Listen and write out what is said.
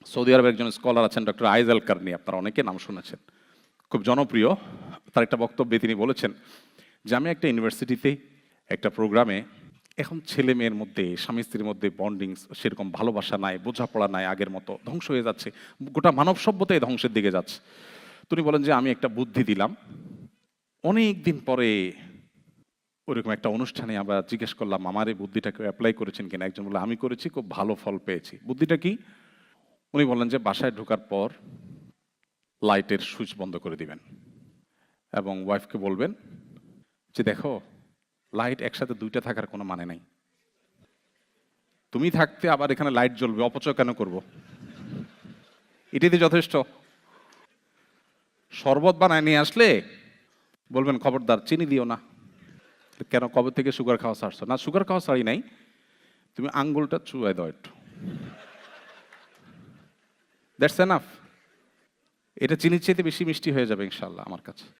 Saudi আরবের একজন scholar আছেন ডক্টর আইজাল কারনি, আপনারা অনেকে নাম শুনেছেন, খুব জনপ্রিয়। তার একটা বক্তব্যে তিনি বলেছেন যে আমি একটা ইউনিভার্সিটিতে একটা প্রোগ্রামে, এখন ছেলে মেয়ের মধ্যে, স্বামী স্ত্রীর মধ্যে বন্ডিং, সেরকম ভালোবাসা নাই, বোঝাপড়া নাই, আগের মতো ধ্বংস হয়ে যাচ্ছে, গোটা মানব সভ্যতাই ধ্বংসের দিকে যাচ্ছে। তিনি বলেন যে আমি একটা বুদ্ধি দিলাম। অনেক দিন পরে ওরকম একটা অনুষ্ঠানে আমরা জিজ্ঞেস করলাম আমার এই বুদ্ধিটাকে অ্যাপ্লাই করেছেন কিনা। একজন বলে আমি করেছি, খুব ভালো ফল পেয়েছি। বুদ্ধিটা কি? উনি বললেন যে বাসায় ঢোকার পর লাইটের সুইচ বন্ধ করে দিবেন এবং ওয়াইফকে বলবেন যে দেখো, লাইট একসাথে দুইটা থাকার কোনো মানে নাই। তুমি থাকতে আবার এখানে লাইট জ্বলবে, অপচয় কেন করব? এটাই তো যথেষ্ট। শরবত বানায় নিয়ে আসলে বলবেন খবরদার চিনি দিও না। কেন, কবে থেকে সুগার খাওয়া ছাড়ছো? না, সুগার খাওয়া ছাড়ি নাই, তুমি আঙ্গুলটা চুয়াই দাও একটু। That's enough. এটা চিনির চাইতে বেশি মিষ্টি হয়ে যাবে ইনশাল্লাহ আমার কাছে।